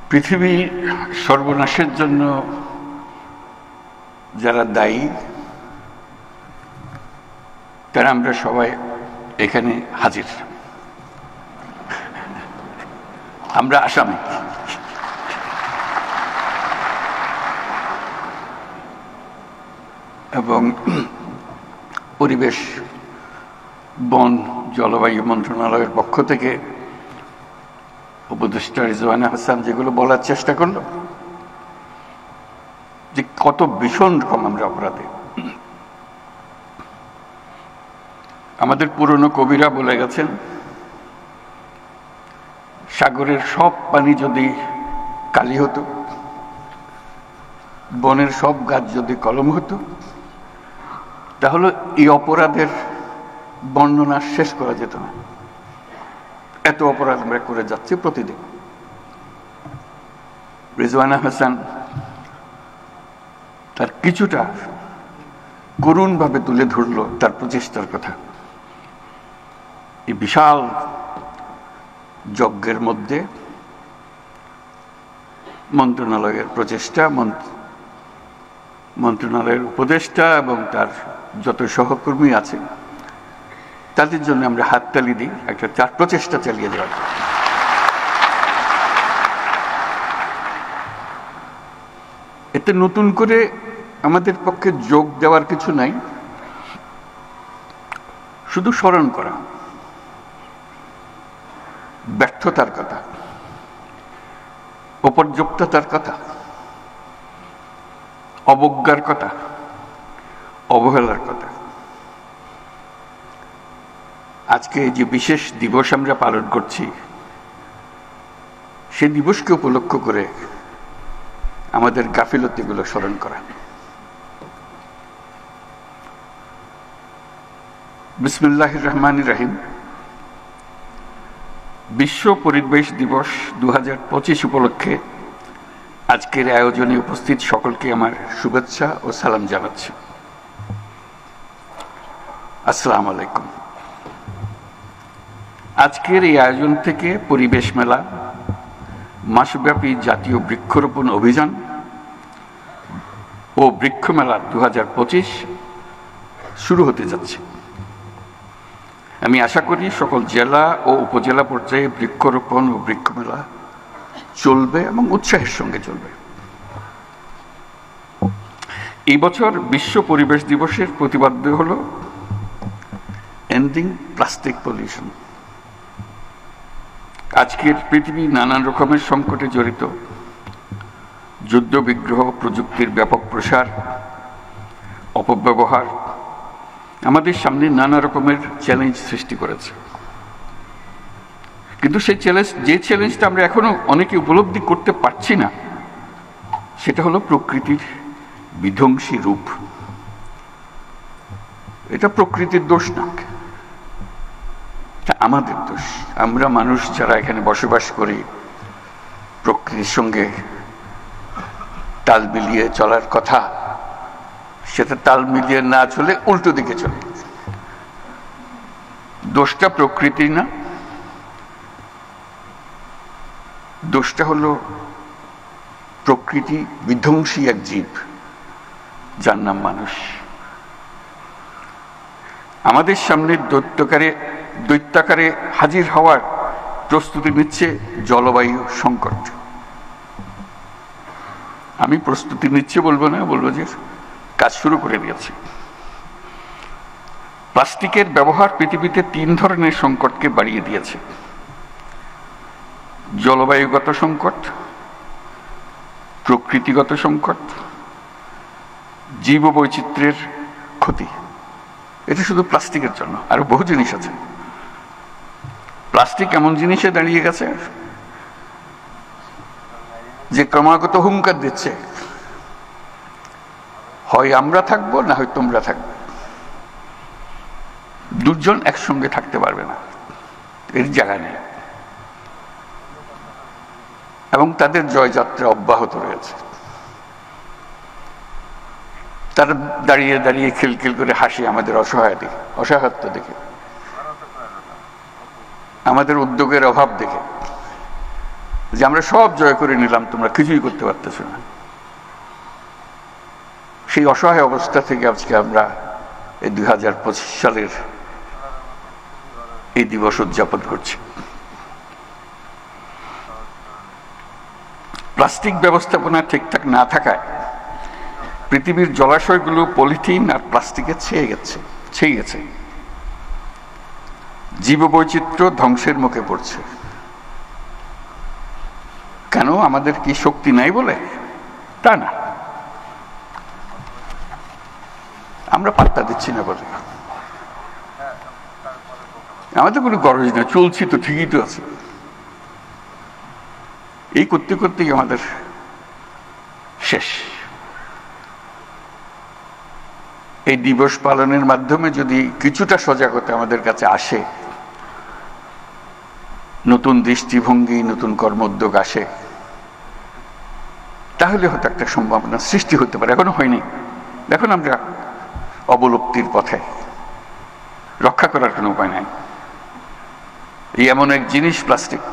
পৃথিবীর সর্বনাশের জন্য যারা দায়ী তারা আমরা সবাই এখানে হাজির। আমরা আসামি। এবং পরিবেশ, বন, জলবায়ু মন্ত্রণালয়ের পক্ষ থেকে উপদেষ্টা রিজওয়ানা হাসান যেগুলো বলার চেষ্টা করলো যে কত ভীষণ রকম আমরা অপরাধী। আমাদের পুরনো কবিরা বলে গেছেন, সাগরের সব পানি যদি কালি হতো, বনের সব গাছ যদি কলম হতো, তাহলে এই অপরাধের বর্ণনা শেষ করা যেত না। এত অপরাধ আমরা করে যাচ্ছি প্রতিদিন। রিজওয়ানা হাসান তার কিছুটা করুণভাবে তুলে ধরল তার প্রচেষ্টার কথা। এই বিশাল যজ্ঞের মধ্যে মন্ত্রণালয়ের প্রচেষ্টা, মন্ত্রণালয়ের উপদেষ্টা এবং তার যত সহকর্মী আছে তাদের জন্য আমরা হাততালি দিই, একটা তার প্রচেষ্টা চালিয়ে যাওয়ার। এতে নতুন করে আমাদের পক্ষে যোগ দেওয়ার কিছু নাই, শুধু স্মরণ করা ব্যর্থতার কথা, অপর্যাপ্ততার কথা, অবজ্ঞার কথা, অবহেলার কথা। আজকে যে বিশেষ দিবস আমরা পালন করছি, সেই দিবসকে উপলক্ষ করে আমাদের গাফিলতিগুলো স্মরণ করা। বিসমিল্লাহির রহমানির রহিম। বিশ্ব পরিবেশ দিবস 2025 উপলক্ষে আজকের আয়োজনে উপস্থিত সকলকে আমার শুভেচ্ছা ও সালাম জানাচ্ছি। আসসালামু আলাইকুম। আজকের এই আয়োজন থেকে পরিবেশ মেলা, মাসব্যাপী জাতীয় বৃক্ষরোপণ অভিযান ও বৃক্ষ মেলা 2025 শুরু হতে যাচ্ছে। আমি আশা করি সকল জেলা ও উপজেলা পর্যায়ে বৃক্ষরোপণ ও বৃক্ষ মেলা চলবে এবং উৎসাহের সঙ্গে চলবে। এই বছর বিশ্ব পরিবেশ দিবসের প্রতিপাদ্য হল এন্ডিং প্লাস্টিক পলিউশন। আজকের পৃথিবী নানান রকমের সংকটে জড়িত। যুদ্ধ বিগ্রহ, প্রযুক্তির ব্যাপক প্রসার, অপব্যবহার আমাদের সামনে নানা রকমের চ্যালেঞ্জ সৃষ্টি করেছে। কিন্তু সেই চ্যালেঞ্জটা আমরা এখনো অনেকে উপলব্ধি করতে পারছি না, সেটা হলো প্রকৃতির বিধ্বংসী রূপ। এটা প্রকৃতির দোষ না, আমাদের দোষ। আমরা মানুষ যারা এখানে বসবাস করি, প্রকৃতির সঙ্গে তাল মিলিয়ে চলার কথা, সেটা তাল মিলিয়ে না চলে উল্টো দিকে চলে। দোষটা প্রকৃতির না, দোষটা হলো প্রকৃতি বিধ্বংসী এক জীব যার নাম মানুষ। আমাদের সামনে দৈত্যাকারে হাজির হওয়ার প্রস্তুতি নিচ্ছে জলবায়ু সংকট। আমি প্রস্তুতি নিচ্ছে বলবো না, বলবো যে কাজ শুরু করে দিয়েছে। প্লাস্টিকের ব্যবহার পৃথিবীতে 3 ধরনের সংকটকে বাড়িয়ে দিয়েছে: জলবায়ুগত সংকট, প্রকৃতিগত সংকট, জীববৈচিত্র্যের ক্ষতি। এটা শুধু প্লাস্টিকের জন্য, আরো বহু জিনিস আছে। প্লাস্টিক এমন জিনিসে দাঁড়িয়ে গেছে যে ক্রমাগত হুঙ্কার দিচ্ছে, হয় আমরা থাকবো না হয় তোমরা থাকবে। দুজন একসঙ্গে থাকতে পারবে না, এর জায়গা নেই। এবং তাদের জয়যাত্রা অব্যাহত রয়েছে। তারা দাঁড়িয়ে দাঁড়িয়ে খিলখিল করে হাসি আমাদের অসহায়ত্ব দেখে, আমাদের উদ্যোগের অভাব দেখে। যে আমরা সব জয় করে নিলাম, তোমরা কিছুই করতে পারতেছ না। সেই অসহায় অবস্থা থেকে আজকে আমরা এই 2025 সালের এই দিবস উদযাপন করছি। প্লাস্টিক ব্যবস্থাপনা ঠিকঠাক না থাকায় পৃথিবীর জলাশয়গুলো পলিথিন আর প্লাস্টিকে ছেয়ে গেছে। জীববৈচিত্র্য ধ্বংসের মুখে পড়ছে। কেন? আমাদের কি শক্তি নাই বলে? তা না, আমরা পাত্তা দিচ্ছি না বলে। আমাদের কোনো গরজ না, চলছি তো, ঠিকই তো আছে। এই করতে করতেই আমাদের শেষ। এই দিবস পালনের মাধ্যমে যদি কিছুটা সজাগতা আমাদের কাছে আসে, নতুন দৃষ্টিভঙ্গি, নতুন কর্মোদ্যোগ আসে, তাহলে হয়তো একটা সম্ভাবনা সৃষ্টি হতে পারে। এখনো হয়নি। এখন আমরা অবলুপ্তির পথে, রক্ষা করার কোনো উপায় নাই। এই এমন এক জিনিস প্লাস্টিক,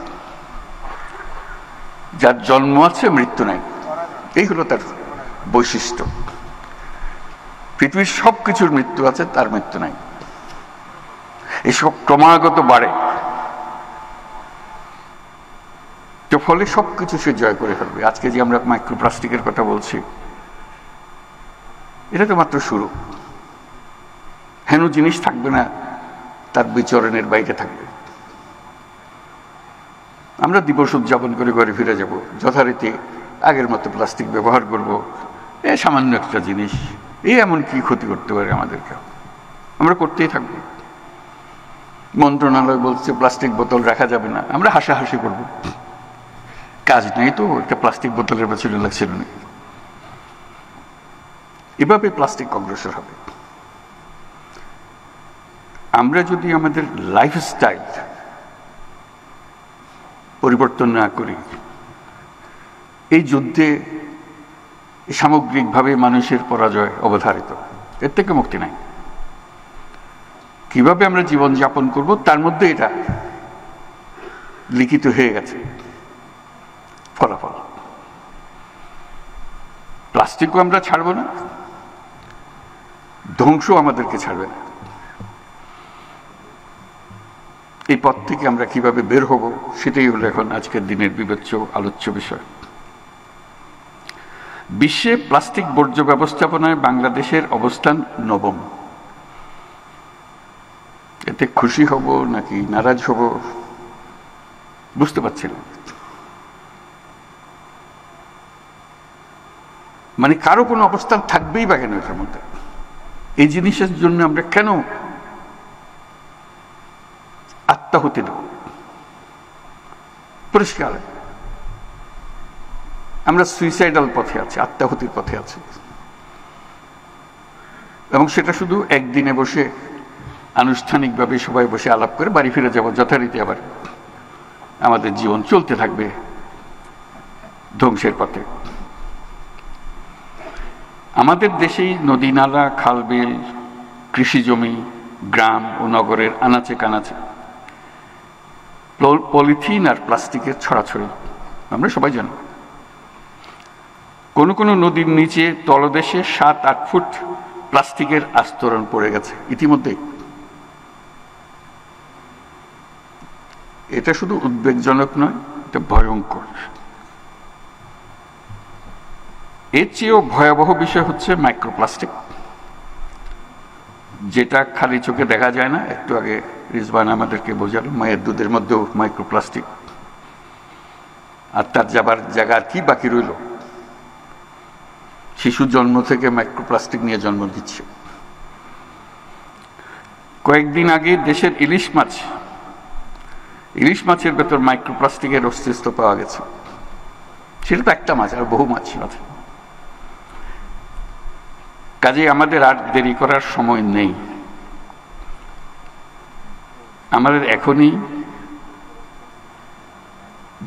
যার জন্ম আছে, মৃত্যু নাই। এই হলো তার বৈশিষ্ট্য। পৃথিবীর সব কিছুর মৃত্যু আছে, তার মৃত্যু নাই। এসব ক্রমাগত বাড়ে, তো ফলে সবকিছু সে জয় করে ফেলবে। আজকে যে আমরা মাইক্রোপ্লাস্টিকের কথা বলছি, এটা তো মাত্র শুরু। হেন জিনিস থাকবে না, তার বিচরণের বাইরে থাকবে। আমরা দিবস উদযাপন করে ঘরে ফিরে যাব, যথারীতি আগের মতো প্লাস্টিক ব্যবহার করব। এ সামান্য একটা জিনিস, এমন কি ক্ষতি করতে পারে আমাদেরকে? আমরা করতেই থাকবো। মন্ত্রণালয় বলছে প্লাস্টিক বোতল রাখা যাবে না, আমরা হাসাহাসি করব। কাজ নেই তো, একটা প্লাস্টিক বোতলের পেছনে লাগছিল না। এভাবে প্লাস্টিক অগ্রসর হবে। আমরা যদি আমাদের লাইফস্টাইল পরিবর্তন না করি, এই যুদ্ধে সামগ্রিকভাবে মানুষের পরাজয় অবধারিত। এর থেকে মুক্তি নাই। কিভাবে আমরা জীবন যাপন করব, তার মধ্যে এটা লিখিত হয়ে গেছে ফলাফল। প্লাস্টিকও আমরা ছাড়বো না, ধ্বংস আমাদেরকে ছাড়বে না। এই পথ থেকে আমরা কিভাবে বের হব, সেটাই হলো এখন আজকের দিনের বিবেচ্য আলোচ্য বিষয়। বিশ্বে প্লাস্টিক বর্জ্য ব্যবস্থাপনায় বাংলাদেশের অবস্থান 9ম। এতে খুশি হব নাকি নারাজ হব বুঝতে পারছি না। মানে কারো কোনো অবস্থান থাকবেই বা কেন এটার মধ্যে? এই জিনিসের জন্য আমরা কেন আত্মাহুতি দেব? পরিষ্কার আমরা সুইসাইডাল পথে আছি, আত্মাহুতির পথে আছি। এবং সেটা শুধু একদিনে বসে আনুষ্ঠানিকভাবে সবাই বসে আলাপ করে বাড়ি ফিরে যাব, যথারীতি আবার আমাদের জীবন চলতে থাকবে ধ্বংসের পথে। আমাদের দেশেই নদী, নালা, খালবিল, কৃষি জমি, গ্রাম ও নগরের আনাচে কানাচে পলিথিন আর প্লাস্টিকের ছড়াছড়ি আমরা সবাই জানি। কোন কোন নদীর নিচে তলদেশে 7-8 ফুট প্লাস্টিকের আস্তরণ পড়ে গেছে ইতিমধ্যে। এটা শুধু উদ্বেগজনক নয়, এটা ভয়ঙ্কর। এর চেয়েও ভয়াবহ বিষয় হচ্ছে মাইক্রোপ্লাস্টিক, যেটা খালি চোখে দেখা যায় না। একটু আগে রিজওয়ান আমাদেরকে বোঝালো, মায়ের দুধের মধ্যেও মাইক্রোপ্লাস্টিক। আর তার যাবার জায়গা কি বাকি রইল? শিশু জন্ম থেকে মাইক্রোপ্লাস্টিক নিয়ে জন্ম দিচ্ছে। কয়েকদিন আগে দেশের ইলিশ মাছের ভেতর মাইক্রোপ্লাস্টিকের অস্তিত্ব পাওয়া গেছে। সেটা তো একটা মাছ, আর বহু মাছ আছে। কাজে আমাদের আর দেরি করার সময় নেই। আমাদের এখনই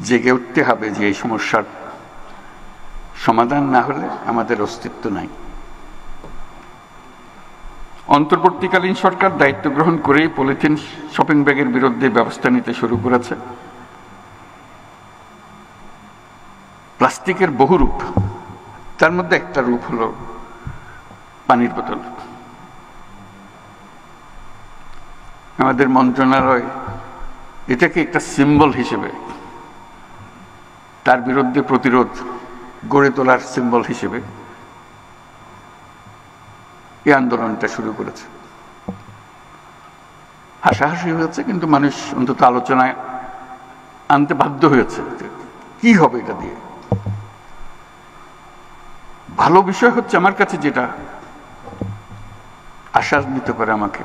জেগে উঠতে হবে যে এই সমস্যার সমাধান না হলে আমাদের অস্তিত্ব নাই। অন্তর্বর্তীকালীন সরকার দায়িত্ব গ্রহণ করেই পলিথিন শপিং ব্যাগের বিরুদ্ধে ব্যবস্থা নিতে শুরু করেছে। প্লাস্টিকের বহু রূপ, তার মধ্যে একটা রূপ হলো পানির বোতল। আমাদের মন্ত্রণালয় এটাকে একটা সিম্বল হিসেবে, তার বিরুদ্ধে প্রতিরোধ গড়ে তোলার সিম্বল হিসেবে এই আন্দোলনটা শুরু করেছে। হাসাহাসি হয়েছে, কিন্তু মানুষ অন্তত আলোচনায় আনতে বাধ্য হয়েছে কি হবে এটা দিয়ে। ভালো বিষয় হচ্ছে আমার কাছে যেটা আশান্বিত করে আমাকে,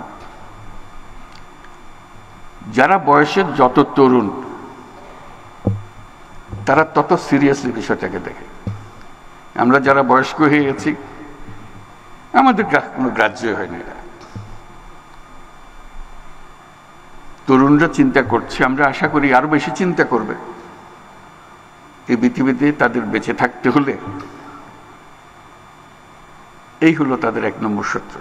যারা বয়সের যত তরুণ তারা তত সিরিয়াসলি বিষয়টাকে দেখে। আমরা যারা বয়স্ক হয়ে গেছি আমাদের কোনো গ্রাহ্য হয় না এটা। তরুণরা চিন্তা করছে, আমরা আশা করি আরো বেশি চিন্তা করবে। এই পৃথিবীতে তাদের বেঁচে থাকতে হলে এই হলো তাদের 1 নম্বর শত্রু।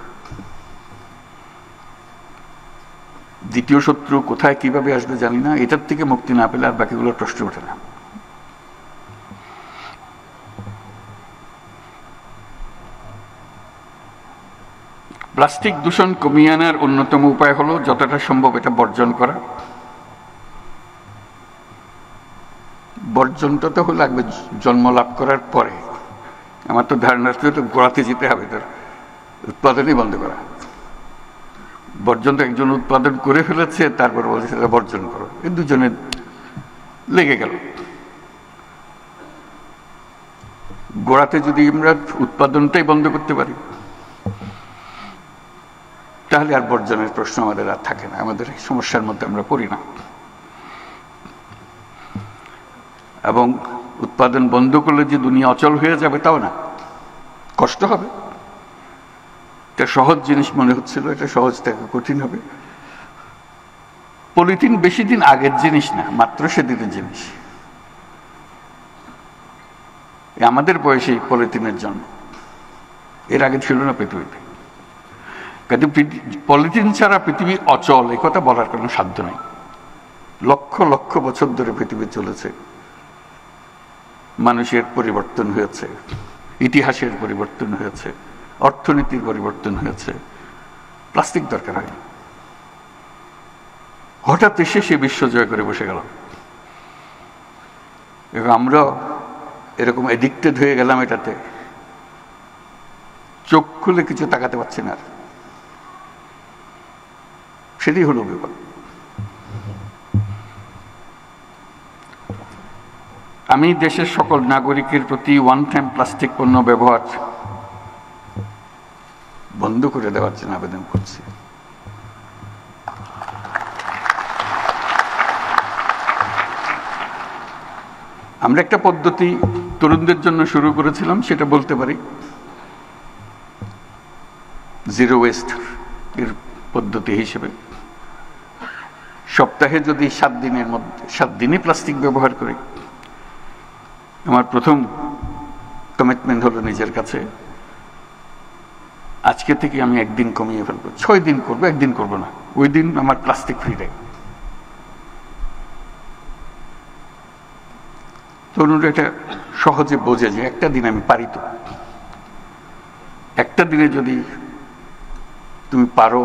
দ্বিতীয় শত্রু কোথায় কিভাবে আসবে জানি না, এটার থেকে মুক্তি না পেলে আর বাকিগুলো প্রশ্ন ওঠে না। প্লাস্টিক দূষণ কমিয়ে আনার অন্যতম উপায় হলো যতটা সম্ভব এটা বর্জন করা। বর্জনটা তো লাগবে জন্ম লাভ করার পরে। আমার তো ধারণা তো গোড়াতে যেতে হবে, তার উৎপাদনই বন্ধ করা। বর্জন তো একজন উৎপাদন করে ফেলেছে, তারপর বলছে সেটা বর্জন করো, এই দুজনে লেগে গেল। গোড়াতে যদি আমরা উৎপাদনটাই বন্ধ করতে পারি তাহলে আর বর্জনের প্রশ্ন আমাদের আর থাকে না, আমাদের এই সমস্যার মধ্যে আমরা পড়ি না। এবং উৎপাদন বন্ধ করলে যে দুনিয়া অচল হয়ে যাবে তাও না, কষ্ট হবে। এটা সহজ জিনিস মনে হচ্ছিল, এটা সহজ থেকে কঠিন হবে। পলিথিন বেশি দিন আগের জিনিস না, মাত্র সেদিনের জিনিস। আমাদের বয়সে পলিথিনের জন্ম, এর আগে ছিল না পৃথিবীতে। কিন্তু পলিথিন ছাড়া পৃথিবী অচল এ কথা বলার কোনো সাধ্য নেই। লক্ষ লক্ষ বছর ধরে পৃথিবী চলেছে, মানুষের পরিবর্তন হয়েছে, ইতিহাসের পরিবর্তন হয়েছে, অর্থনীতির পরিবর্তন হয়েছে, প্লাস্টিক দরকার হয়। হঠাৎ এসে সে বিশ্ব জয় করে বসে গেল এবং আমরা এরকম এডিক্টেড হয়ে গেলাম এটাতে, চোখ খুলে কিছু তাকাতে পারছি না। সেটাই হলো ব্যাপার। আমি দেশের সকল নাগরিকের প্রতি ওয়ান টাইম প্লাস্টিক পণ্য ব্যবহার বন্ধ করে দেওয়ার জন্য আবেদন করছি। আমরা একটা পদ্ধতি তরুণদের জন্য শুরু করেছিলাম, সেটা বলতে পারি জিরো ওয়েস্ট এর পদ্ধতি হিসেবে। সপ্তাহে যদি 7 দিনের মধ্যে 7 দিনই প্লাস্টিক ব্যবহার করি, আমার প্রথম কমিটমেন্ট হলো নিজের কাছে, আজকে থেকে আমি 1 দিন কমিয়ে ফেলবো। 6 দিন করবো, 1 দিন করবো না। ওই দিন আমার প্লাস্টিক ফ্রি ডে। তরুণরা এটা সহজে বোঝে যে একটা দিন আমি পারি। তো একটা দিনে যদি তুমি পারো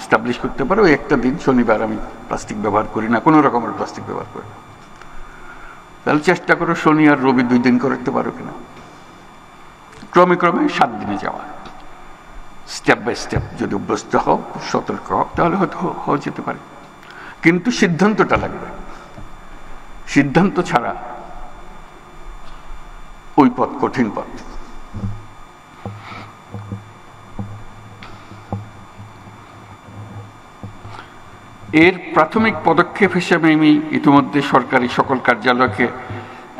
এস্টাবলিশ করতে পারো, একটা দিন শনিবার আমি প্লাস্টিক ব্যবহার করি না, কোনো রকমের প্লাস্টিক ব্যবহার করি না, তাহলে চেষ্টা করো শনি আর রবি 2 দিন করতে পারো কিনা। ক্রমে ক্রমে 7 দিনে যাওয়া, স্টেপ বাই স্টেপ যদি অভ্যস্ত হও, সতর্ক হও, তাহলে হয়তো হয়ে যেতে পারে। কিন্তু সিদ্ধান্তটা লাগবে। সিদ্ধান্ত ছাড়া ওই পথ কঠিন পথ। এর প্রাথমিক পদক্ষেপ হিসেবে আমি ইতিমধ্যে সরকারি সকল কার্যালয়কে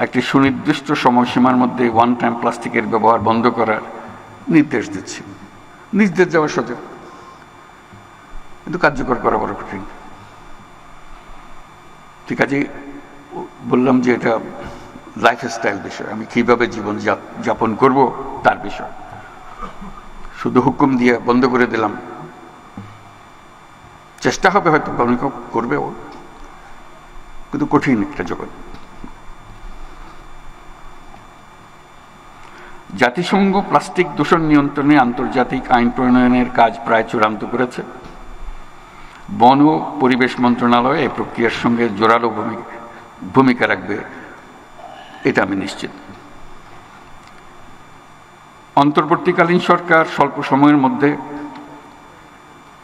একটি সুনির্দিষ্ট সময়সীমার মধ্যে ওয়ান টাইম প্লাস্টিকের ব্যবহার বন্ধ করার নির্দেশ দিচ্ছি। নির্দেশ দেওয়া সোজা, কিন্তু কার্যকর করা বড় কঠিন। ঠিক আছে, বললাম যে এটা লাইফস্টাইল বিষয়, আমি কিভাবে জীবন যাপন করব তার বিষয়। শুধু হুকুম দিয়ে বন্ধ করে দিলাম, চেষ্টা হবে হয়তো অনেক করবে, কিন্তু কঠিন একটা জগৎ। জাতিসংঘ প্লাস্টিক দূষণ নিয়ন্ত্রণে আন্তর্জাতিক আইন প্রণয়নের কাজ প্রায় চূড়ান্ত করেছে। বন ও পরিবেশ মন্ত্রণালয় এই প্রক্রিয়ার সঙ্গে জোরালো ভূমিকা রাখবে, এটা আমি নিশ্চিত। অন্তর্বর্তীকালীন সরকার স্বল্প সময়ের মধ্যে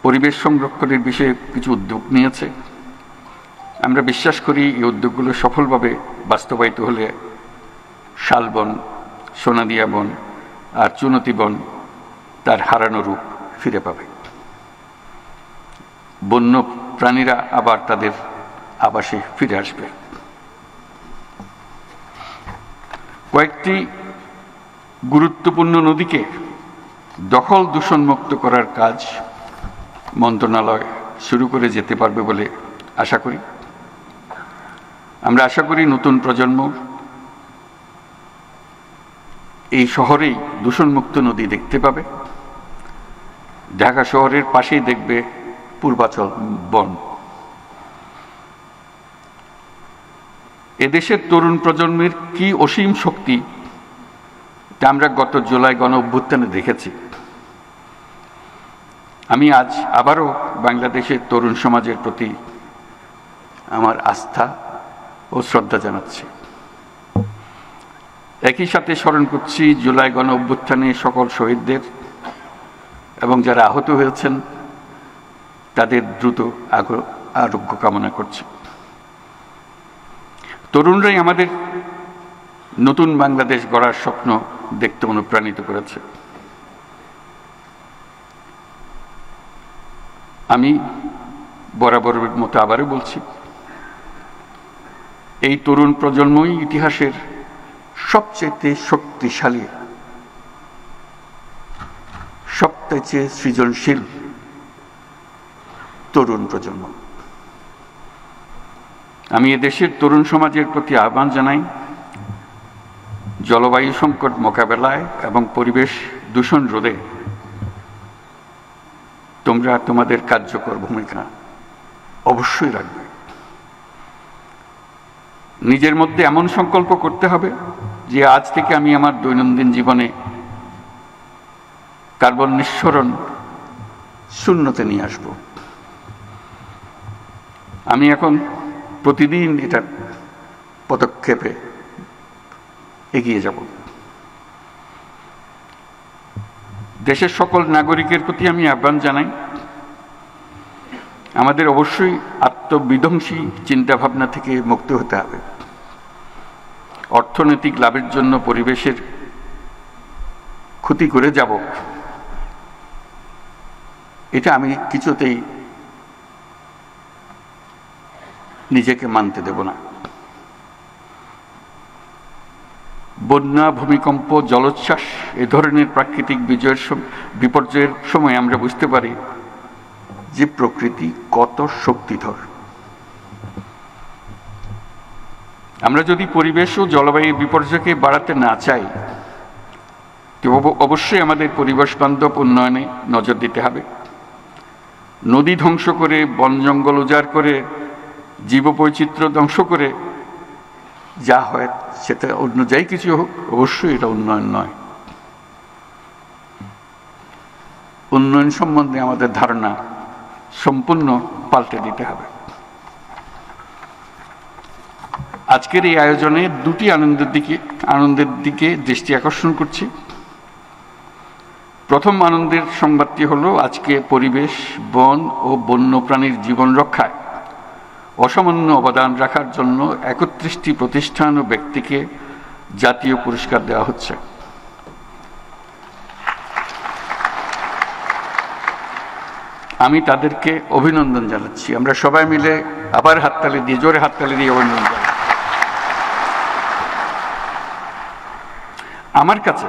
পরিবেশ সংরক্ষণের বিষয়ে কিছু উদ্যোগ নিয়েছে। আমরা বিশ্বাস করি এই উদ্যোগগুলো সফলভাবে বাস্তবায়িত হলে শালবন, সোনাদিয়া বন আর চুনতি বন তার হারানো রূপ ফিরে পাবে। বন্য প্রাণীরা আবার তাদের আবাসে ফিরে আসবে। কয়েকটি গুরুত্বপূর্ণ নদীকে দখল দূষণমুক্ত করার কাজ মন্ত্রণালয় শুরু করে যেতে পারবে বলে আশা করি। আমরা আশা করি নতুন প্রজন্ম এই শহরেই দূষণমুক্ত নদী দেখতে পাবে। ঢাকা শহরের পাশেই দেখবে পূর্বাচল বন। এদেশের তরুণ প্রজন্মের কি অসীম শক্তি, তা আমরা গত জুলাই গণ অভ্যুত্থানে দেখেছি। আমি আজ আবারও বাংলাদেশের তরুণ সমাজের প্রতি আমার আস্থা ও শ্রদ্ধা জানাচ্ছি। একই সাথে স্মরণ করছি জুলাই গণ অভ্যুত্থানে সকল শহীদদের এবং যারা আহত হয়েছেন তাদের দ্রুত আরোগ্য কামনা করছি। তরুণরাই আমাদের নতুন বাংলাদেশ গড়ার স্বপ্ন দেখতে অনুপ্রাণিত করেছে। আমি বরাবরের মতো আবারও বলছি, এই তরুণ প্রজন্মই ইতিহাসের সবচেয়ে শক্তিশালী, সবচেয়ে সৃজনশীল তরুণ প্রজন্ম। আমি এদেশের তরুণ সমাজের প্রতি আহ্বান জানাই, জলবায়ু সংকট মোকাবেলায় এবং পরিবেশ দূষণ রোধে তোমরা তোমাদের কার্যকর ভূমিকা অবশ্যই রাখবে। নিজের মধ্যে এমন সংকল্প করতে হবে যে আজ থেকে আমি আমার দৈনন্দিন জীবনে কার্বন নিঃসরণ শূন্যতে নিয়ে আসব। আমি এখন প্রতিদিন এটার পদক্ষেপে এগিয়ে যাব। দেশের সকল নাগরিকের প্রতি আমি আহ্বান জানাই, আমাদের অবশ্যই আত্মবিধ্বংসী চিন্তাভাবনা থেকে মুক্ত হতে হবে। অর্থনৈতিক লাভের জন্য পরিবেশের ক্ষতি করে যাব, এটা আমি কিছুতেই নিজেকে মানতে দেব না। বন্যা, ভূমিকম্প, জলোচ্ছ্বাস এ ধরনের প্রাকৃতিক বিপর্যয়ের সময় আমরা বুঝতে পারি যে প্রকৃতি কত শক্তিধর। আমরা যদি পরিবেশ ও জলবায়ু বিপর্যয়কে বাড়াতে না চাই, তবে অবশ্যই আমাদের পরিবেশ বান্ধব উন্নয়নে নজর দিতে হবে। নদী ধ্বংস করে, বন জঙ্গল উজাড় করে, জীববৈচিত্র্য ধ্বংস করে যা হয় সেটা অন্য যাই কিছু হোক, অবশ্যই এটা উন্নয়ন নয়। উন্নয়ন সম্বন্ধে আমাদের ধারণা সম্পূর্ণ পাল্টে দিতে হবে। আজকের এই আয়োজনে দুটি আনন্দের দিকে দৃষ্টি আকর্ষণ করছি। প্রথম আনন্দের সংবাদটি হলো, আজকে পরিবেশ, বন ও বন্যপ্রাণীর জীবন রক্ষায় অসামান্য অবদান রাখার জন্য 31টি প্রতিষ্ঠান ও ব্যক্তিকে জাতীয় পুরস্কার দেওয়া হচ্ছে। আমি তাদেরকে অভিনন্দন জানাচ্ছি। আমরা সবাই মিলে আবার হাততালি দিয়ে, জোরে হাততালি দিয়ে অভিনন্দন জানাই। আমার কাছে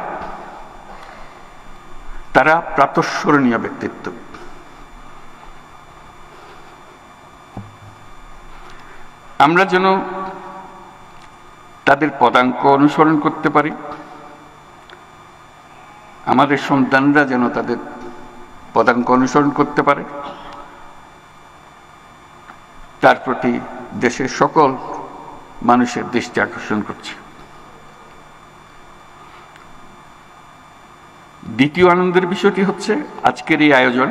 তারা প্রাতঃস্মরণীয় ব্যক্তিত্ব। আমরা যেন তাদের পদাঙ্ক অনুসরণ করতে পারি, আমাদের সন্তানরা যেন তাদের পদাঙ্ক অনুসরণ করতে পারে, তার প্রতি দেশের সকল মানুষের দৃষ্টি আকর্ষণ করছে। দ্বিতীয় আনন্দের বিষয়টি হচ্ছে আজকের এই আয়োজন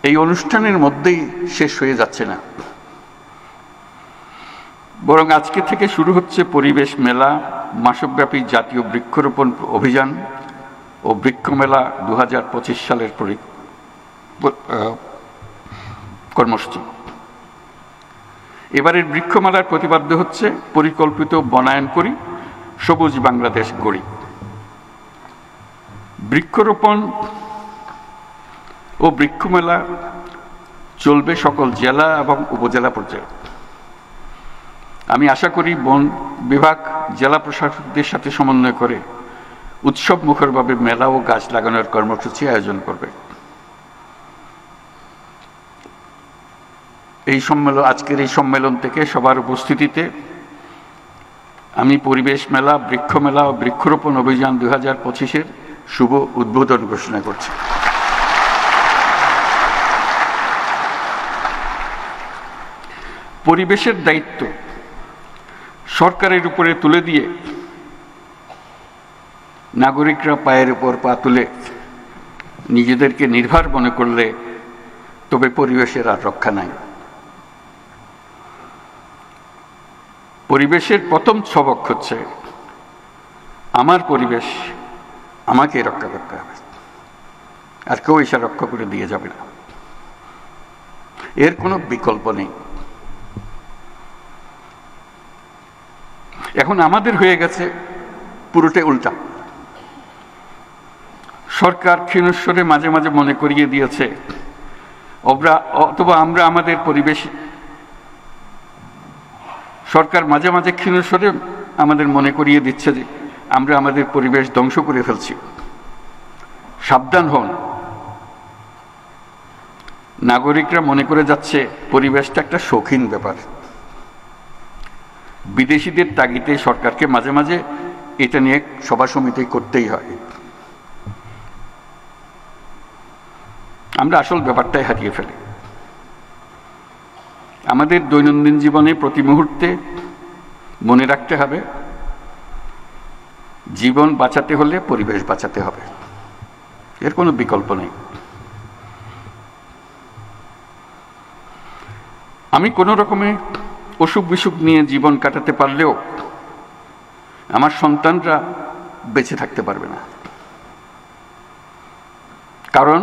এই অনুষ্ঠানের মধ্যেই শেষ হয়ে যাচ্ছে না, বরং আজকে থেকে শুরু হচ্ছে পরিবেশ মেলা, মাসব্যাপী জাতীয় বৃক্ষরোপণ অভিযান ও বৃক্ষ মেলা 2025 সালের কর্মসূচি। এবারের বৃক্ষমেলার প্রতিপাদ্য হচ্ছে পরিকল্পিত বনায়ন করি, সবুজ বাংলাদেশ গড়ি। বৃক্ষরোপণ ও বৃক্ষমেলা চলবে সকল জেলা এবং উপজেলা পর্যায়ে। আমি আশা করি বন বিভাগ জেলা প্রশাসকদের সাথে সমন্বয় করে উৎসব মুখরভাবে মেলা ও গাছ লাগানোর কর্মসূচি আয়োজন করবে। আজকের এই সম্মেলন থেকে সবার উপস্থিতিতে আমি পরিবেশ মেলা, বৃক্ষ মেলা ও বৃক্ষরোপণ অভিযান 2025-এর শুভ উদ্বোধন ঘোষণা করছি। পরিবেশের দায়িত্ব সরকারের উপরে তুলে দিয়ে নাগরিকরা পায়ের উপর পা তুলে নিজেদেরকে নির্ভর মনে করলে তবে পরিবেশের আর রক্ষা নাই। পরিবেশের প্রথম সবক হচ্ছে আমার পরিবেশ আমাকে রক্ষা করতে হবে, আর কেউ এসে রক্ষা করে দিয়ে যাবে না, এর কোনো বিকল্প নেই। এখন আমাদের হয়ে গেছে পুরোটাই উল্টা। সরকার ক্ষীণস্বরে মাঝে মাঝে মনে করিয়ে দিয়েছে অথবা আমরা আমাদের পরিবেশ, সরকার মাঝে মাঝে ক্ষীণস্বরে আমাদের মনে করিয়ে দিচ্ছে যে আমরা আমাদের পরিবেশ ধ্বংস করে ফেলছি। সাবধান হন, নাগরিকরা মনে করে যাচ্ছে পরিবেশটা একটা শৌখিন ব্যাপার। বিদেশিদের তাগিদে সরকারকে মাঝে মাঝে এটা নিয়ে সভা সমিতি করতেই হয়। আমরা আসল ব্যাপারটাই হারিয়ে ফেলি। আমাদের দৈনন্দিন জীবনে প্রতি মুহূর্তে মনে রাখতে হবে জীবন বাঁচাতে হলে পরিবেশ বাঁচাতে হবে, এর কোনো বিকল্প নেই। আমি কোনো রকমে অসুখ বিসুখ নিয়ে জীবন কাটাতে পারলেও আমার সন্তানরা বেঁচে থাকতে পারবে না, কারণ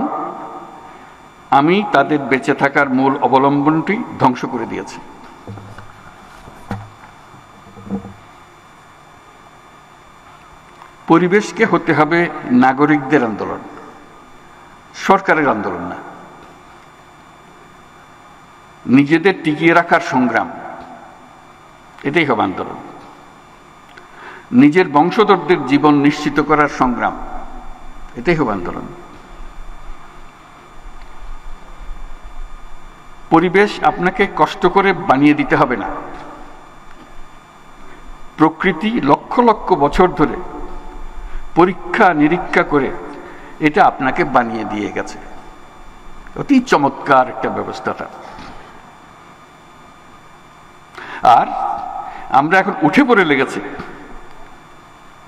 আমি তাদের বেঁচে থাকার মূল অবলম্বনটি ধ্বংস করে দিয়েছি। পরিবেশকে হতে হবে নাগরিকদের আন্দোলন, সরকারের আন্দোলন না। নিজেদের টিকিয়ে রাখার সংগ্রাম, এটাই হবে আন্দোলন। নিজের বংশধরদের জীবন নিশ্চিত করার সংগ্রাম, এটাই হবে আন্দোলন। পরিবেশ আপনাকে কষ্ট করে বানিয়ে দিতে হবে না। প্রকৃতি লক্ষ লক্ষ বছর ধরে পরীক্ষা নিরীক্ষা করে এটা আপনাকে বানিয়ে দিয়ে গেছে। অতি চমৎকার একটা ব্যবস্থাটা। আর আমরা এখন উঠে পড়ে লেগেছি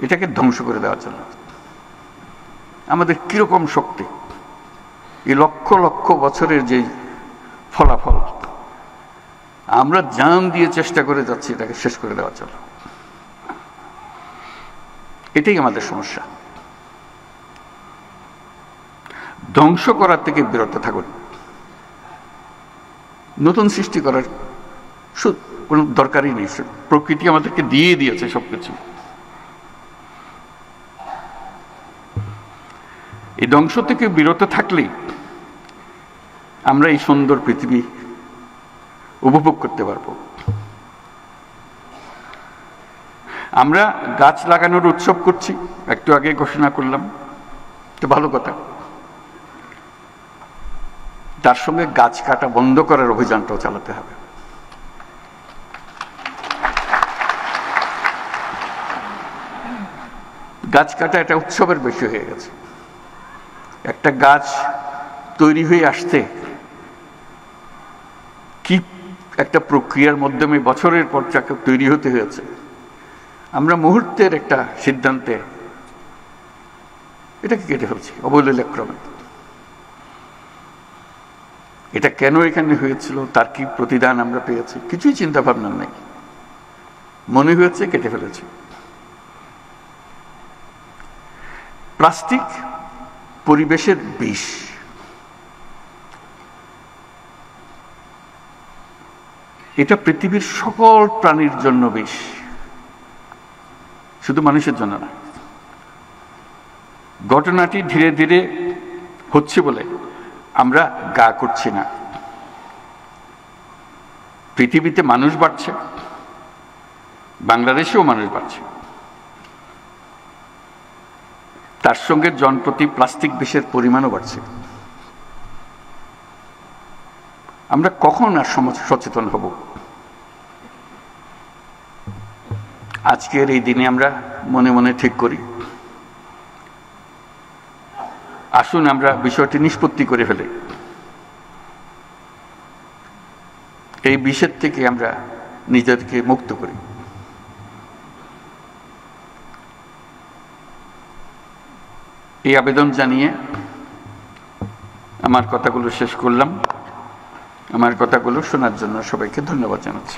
এটাকে ধ্বংস করে দেওয়ার জন্য। আমাদের কিরকম শক্তি, এই লক্ষ লক্ষ বছরের যে ফলাফল, আমরা জান দিয়ে চেষ্টা করে যাচ্ছি এটাকে শেষ করে দেওয়ার জন্য। এটাই আমাদের সমস্যা। ধ্বংস করার থেকে বিরত থাকুন। নতুন সৃষ্টি করার কোনো দরকারই নেই। প্রকৃতি আমাদেরকে দিয়ে দিয়েছে সবকিছু। এই ধ্বংস থেকে বিরত থাকলেই আমরা এই সুন্দর পৃথিবী উপভোগ করতে পারব। আমরা গাছ লাগানোর উৎসব করছি, একটু আগে ঘোষণা করলাম, তো ভালো কথা। তার সঙ্গে গাছ কাটা বন্ধ করার অভিযানটাও চালাতে হবে। গাছ কাটা এটা উৎসবের বেশি হয়ে গেছে। একটা গাছ তৈরি হয়ে আসতে কি একটা প্রক্রিয়ার মাধ্যমে বছরের পর যাকে তৈরি হতে হয়েছে। আমরা মুহূর্তের একটা সিদ্ধান্তে এটাকে কেটে ফেলছি অবলীলাক্রমে। এটা কেন এখানে হয়েছিল, তার কি প্রতিদান আমরা পেয়েছি, কিছুই চিন্তা ভাবনা নেই, মনে হয়েছে কেটে ফেলেছি। প্লাস্টিক পরিবেশের বিষ। এটা পৃথিবীর সকল প্রাণীর জন্য বিষ, শুধু মানুষের জন্য না। ঘটনাটি ধীরে ধীরে হচ্ছে বলে আমরা গা করছি না। পৃথিবীতে মানুষ বাড়ছে, বাংলাদেশেও মানুষ বাড়ছে, তার সঙ্গে জনপ্রতি প্লাস্টিক বিষের পরিমাণও বাড়ছে। আমরা কখন আর সচেতন হব? আজকের এই দিনে আমরা মনে মনে ঠিক করি, আসুন আমরা বিষয়টি নিষ্পত্তি করে ফেলি। এই বিষের থেকে আমরা নিজেদেরকে মুক্ত করি। এই আবেদন জানিয়ে আমার কথাগুলো শেষ করলাম। আমার কথাগুলো শোনার জন্য সবাইকে ধন্যবাদ জানাচ্ছি।